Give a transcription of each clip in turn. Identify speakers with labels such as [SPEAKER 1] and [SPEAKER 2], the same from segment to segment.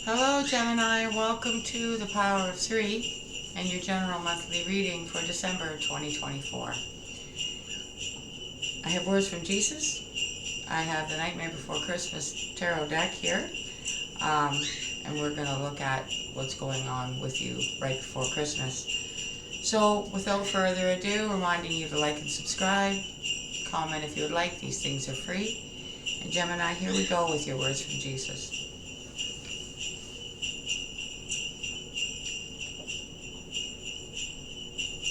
[SPEAKER 1] Hello Gemini, welcome to the Power of Three and your general monthly reading for December 2024. I have words from Jesus. I have the Nightmare Before Christmas tarot deck here, and we're going to look at what's going on with you right before Christmas. So without further ado, reminding you to like and subscribe, comment if you would like. These things are free. And Gemini, here we go with your words from Jesus.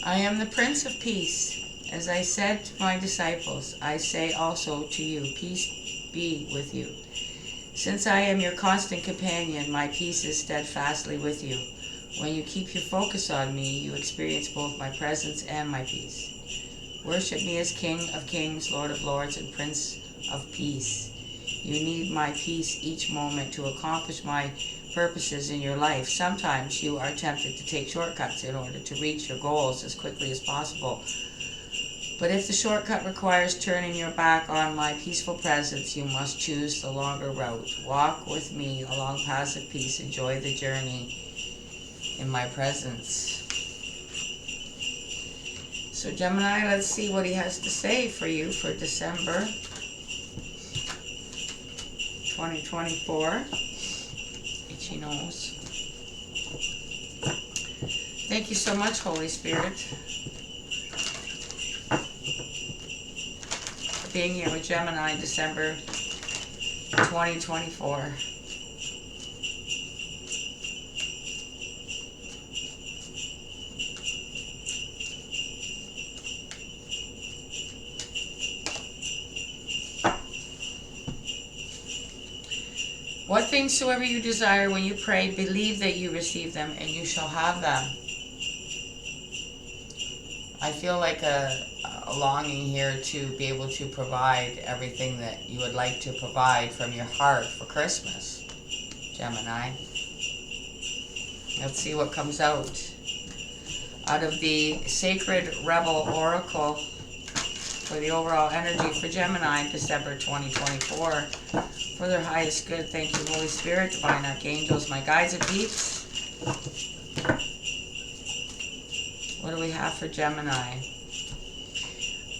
[SPEAKER 1] I am the Prince of Peace. As I said to my disciples, I say also to you, peace be with you. Since I am your constant companion, my peace is steadfastly with you. When you keep your focus on me, you experience both my presence and my peace. Worship me as King of Kings, Lord of Lords, and Prince of Peace. You need my peace each moment to accomplish my purposes in your life. Sometimes you are tempted to take shortcuts in order to reach your goals as quickly as possible. But if the shortcut requires turning your back on my peaceful presence, you must choose the longer route. Walk with me along paths of peace. Enjoy the journey in my presence. So Gemini, let's see what he has to say for you for December 2024. Itchy nose. Thank you so much, Holy Spirit, for being here with Gemini December 2024. What things soever you desire when you pray, believe that you receive them and you shall have them. I feel like a longing here to be able to provide everything that you would like to provide from your heart for Christmas, Gemini. Let's see what comes out. Out of the Sacred Rebel Oracle for the overall energy for Gemini, December 2024. For their highest good, thank you, Holy Spirit, Divine Archangels, my guides and peeps. What do we have for Gemini?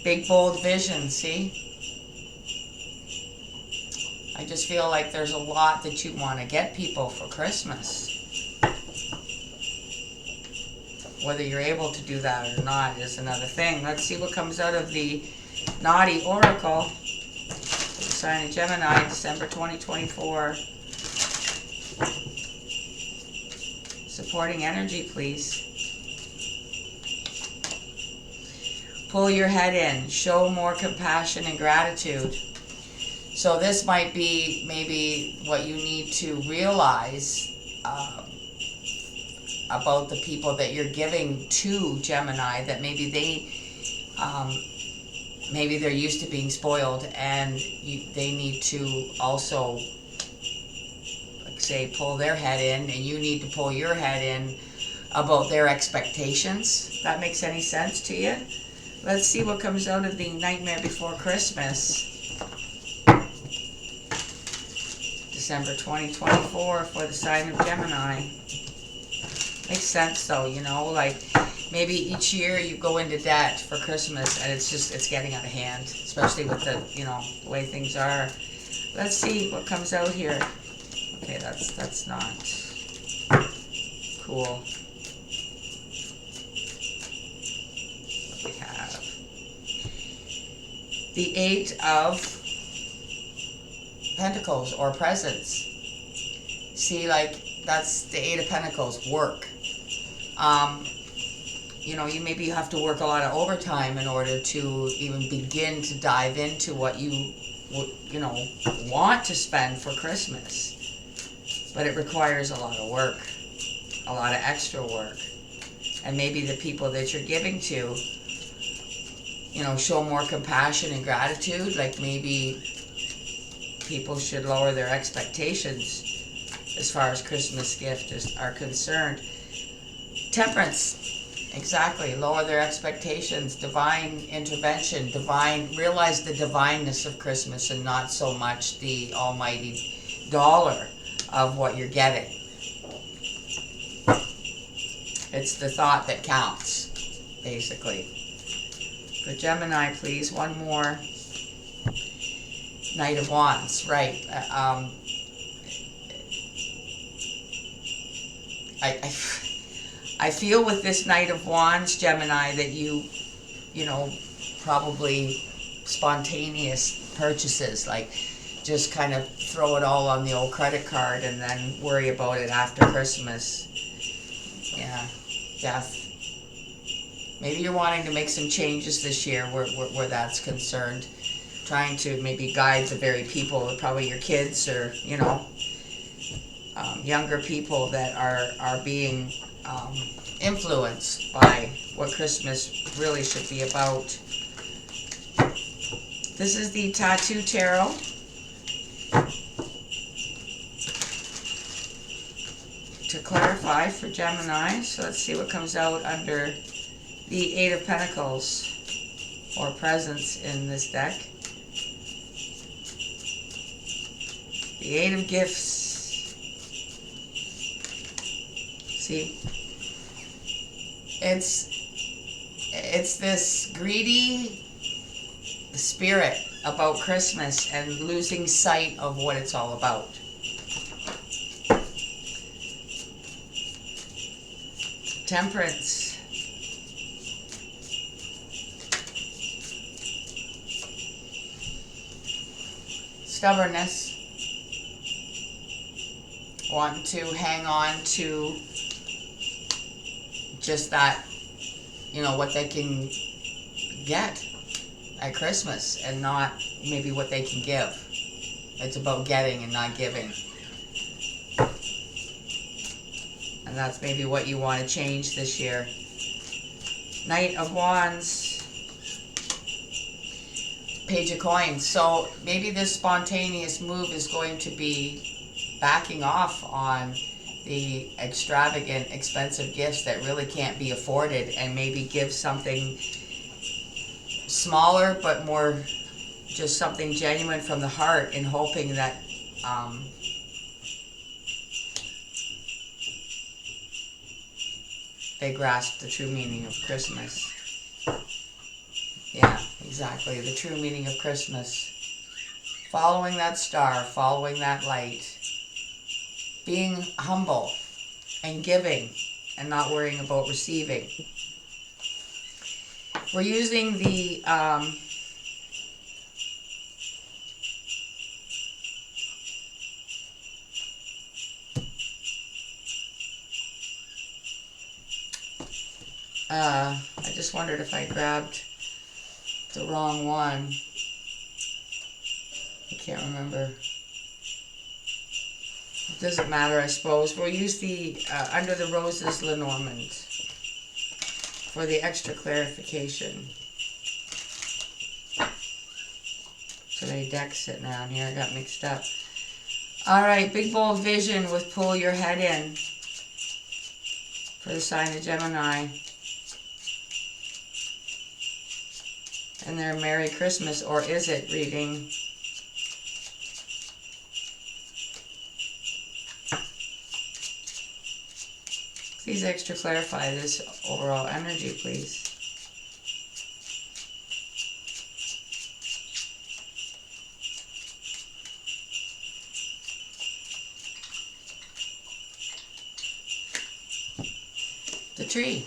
[SPEAKER 1] Big, bold vision, see? I just feel like there's a lot that you want to get people for Christmas. Whether you're able to do that or not is another thing. Let's see what comes out of the Naughty Oracle. Sign of Gemini, December 2024. Supporting energy, please. Pull your head in. Show more compassion and gratitude. So this might be maybe what you need to realize about the people that you're giving to, Gemini, that maybe maybe they're used to being spoiled, and they need to also, like say, pull their head in, and you need to pull your head in about their expectations. If that makes any sense to you? Let's see what comes out of the Nightmare Before Christmas, December 2024, for the sign of Gemini. Makes sense though, you know, like maybe each year you go into debt for Christmas and it's getting out of hand, especially with the, the way things are. Let's see what comes out here. Okay, that's not cool. What we have. The Eight of Pentacles, or presents. See, like, that's the Eight of Pentacles, work. You maybe have to work a lot of overtime in order to even begin to dive into what you want to spend for Christmas. But it requires a lot of work, a lot of extra work. And maybe the people that you're giving to, show more compassion and gratitude. Like maybe people should lower their expectations as far as Christmas gifts are concerned. Temperance. Exactly. Lower their expectations. Divine intervention. Realize the divineness of Christmas and not so much the almighty dollar of what you're getting. It's the thought that counts, basically. For Gemini, please, one more. Knight of Wands, right. I feel with this Knight of Wands, Gemini, that you know, probably spontaneous purchases, like just kind of throw it all on the old credit card and then worry about it after Christmas. Yeah, death. Maybe you're wanting to make some changes this year where that's concerned. Trying to maybe guide the very people, probably your kids or, you know, younger people that are being influenced by what Christmas really should be about. This is the Tattoo Tarot. To clarify for Gemini, so let's see what comes out under the Eight of Pentacles or presence in this deck. The Eight of Gifts. See? It's this greedy spirit about Christmas and losing sight of what it's all about. Temperance. Stubbornness. Wanting to hang on to just that, you know, what they can get at Christmas and not maybe what they can give. It's about getting and not giving. And that's maybe what you want to change this year. Knight of Wands. Page of Coins. So maybe this spontaneous move is going to be backing off on the extravagant, expensive gifts that really can't be afforded, and maybe give something smaller but more just something genuine from the heart, in hoping that they grasp the true meaning of Christmas. Yeah, exactly. The true meaning of Christmas. Following that star, following that light. Being humble and giving and not worrying about receiving. We're using the I just wondered if I grabbed the wrong one. I can't remember. It doesn't matter, I suppose. We'll use the Under the Roses Lenormand for the extra clarification. So many decks sitting around here, I got mixed up. Alright, Big Bold Vision with Pull Your Head In for the sign of Gemini. And their Merry Christmas, or is it, reading. Please extra clarify this overall energy, please. The tree.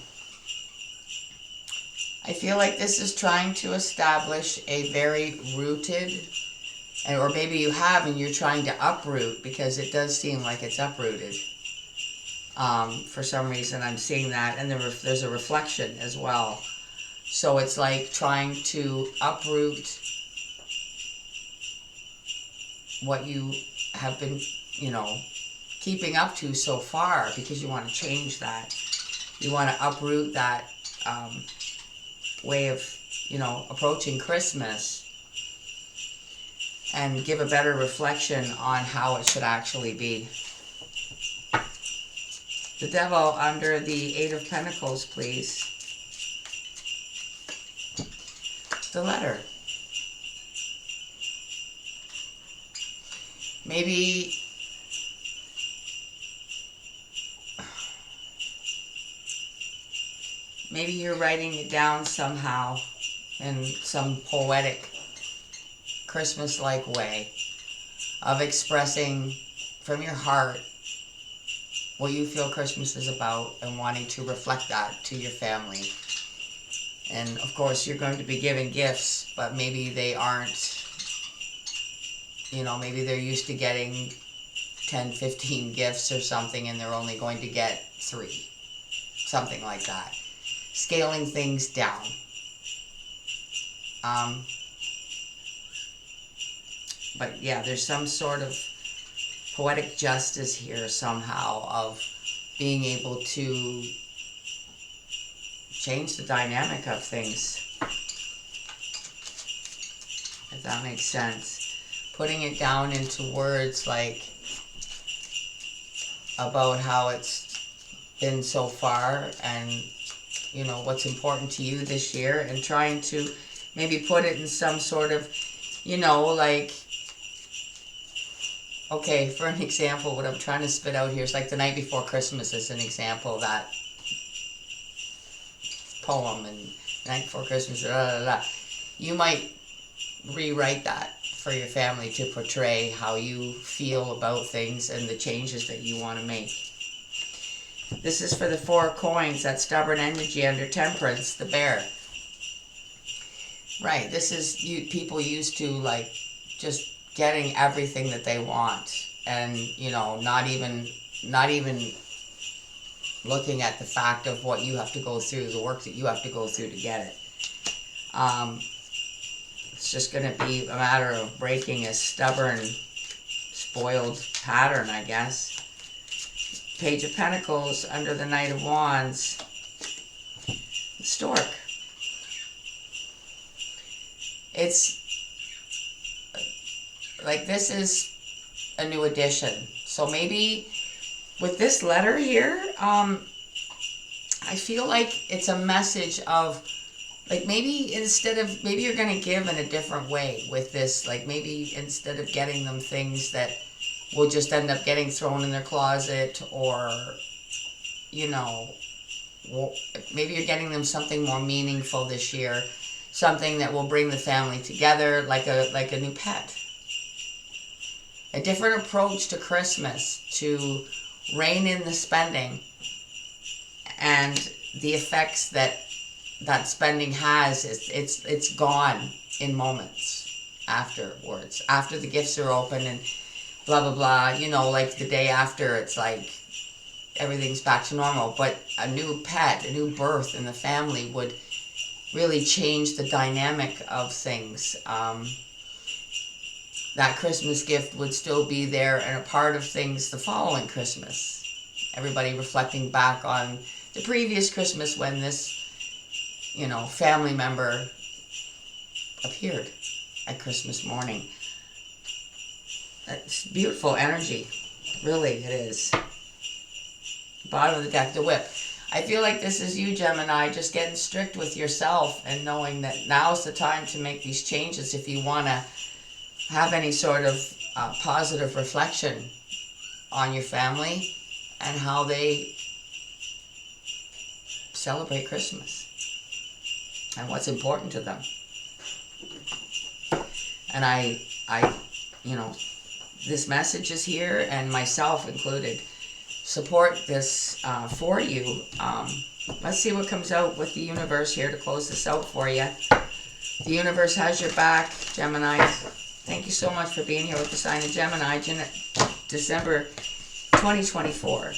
[SPEAKER 1] I feel like this is trying to establish a very rooted, or maybe you have and you're trying to uproot, because it does seem like it's uprooted. For some reason I'm seeing that, and there's a reflection as well. So it's like trying to uproot what you have been, you know, keeping up to so far, because you want to change that. You want to uproot that way of, you know, approaching Christmas and give a better reflection on how it should actually be. The Devil under the Eight of Pentacles, please. The Letter. Maybe maybe you're writing it down somehow in some poetic, Christmas-like way of expressing from your heart what you feel Christmas is about and wanting to reflect that to your family. And of course, you're going to be given gifts, but maybe they aren't, you know, maybe they're used to getting 10, 15 gifts or something, and they're only going to get 3. Something like that. Scaling things down. But yeah, there's some sort of poetic justice here somehow of being able to change the dynamic of things, if that makes sense. Putting it down into words like about how it's been so far and, you know, what's important to you this year, and trying to maybe put it in some sort of, you know, like, okay, for an example, what I'm trying to spit out here is like The Night Before Christmas is an example, that poem, and The Night Before Christmas, you might rewrite that for your family to portray how you feel about things and the changes that you want to make. This is for the 4 coins, that stubborn energy under temperance, the bear. Right, this is people used to like just getting everything that they want, and, you know, not even looking at the fact of what you have to go through, the work that you have to go through to get it. It's just going to be a matter of breaking a stubborn, spoiled pattern, I guess. Page of Pentacles under the Knight of Wands. Stork. It's like this is a new edition. So maybe with this letter here, I feel like it's a message of, like, maybe maybe you're going to give in a different way with this. Like, maybe instead of getting them things that will just end up getting thrown in their closet, or, you know, maybe you're getting them something more meaningful this year. Something that will bring the family together, like a new pet. A different approach to Christmas, to rein in the spending and the effects that spending has. It's gone in moments afterwards, after the gifts are open and blah blah blah, you know, like the day after, it's like everything's back to normal. But a new pet, a new birth in the family would really change the dynamic of things. That Christmas gift would still be there and a part of things the following Christmas. Everybody reflecting back on the previous Christmas when this, you know, family member appeared at Christmas morning. That's beautiful energy. Really, it is. Bottom of the deck, the whip. I feel like this is you, Gemini, just getting strict with yourself and knowing that now's the time to make these changes if you want to have any sort of positive reflection on your family and how they celebrate Christmas and what's important to them. And I, you know, this message is here, and myself included, support this for you. Let's see what comes out with the universe here to close this out for you. The universe has your back, Gemini. Thank you so much for being here with the sign of Gemini, December 2024,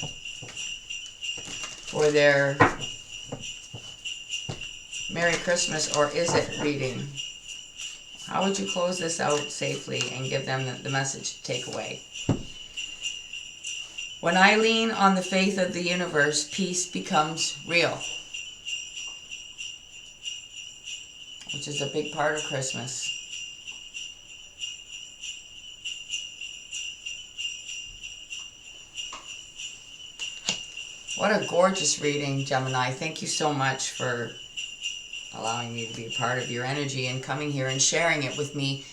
[SPEAKER 1] for their Merry Christmas, or is it reading. How would you close this out safely and give them the message to take away? When I lean on the faith of the universe, peace becomes real. Which is a big part of Christmas. What a gorgeous reading, Gemini. Thank you so much for allowing me to be a part of your energy and coming here and sharing it with me.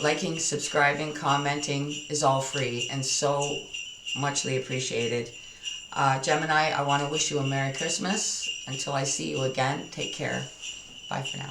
[SPEAKER 1] Liking, subscribing, commenting is all free and so muchly appreciated. Gemini, I want to wish you a Merry Christmas. Until I see you again, take care. Bye for now.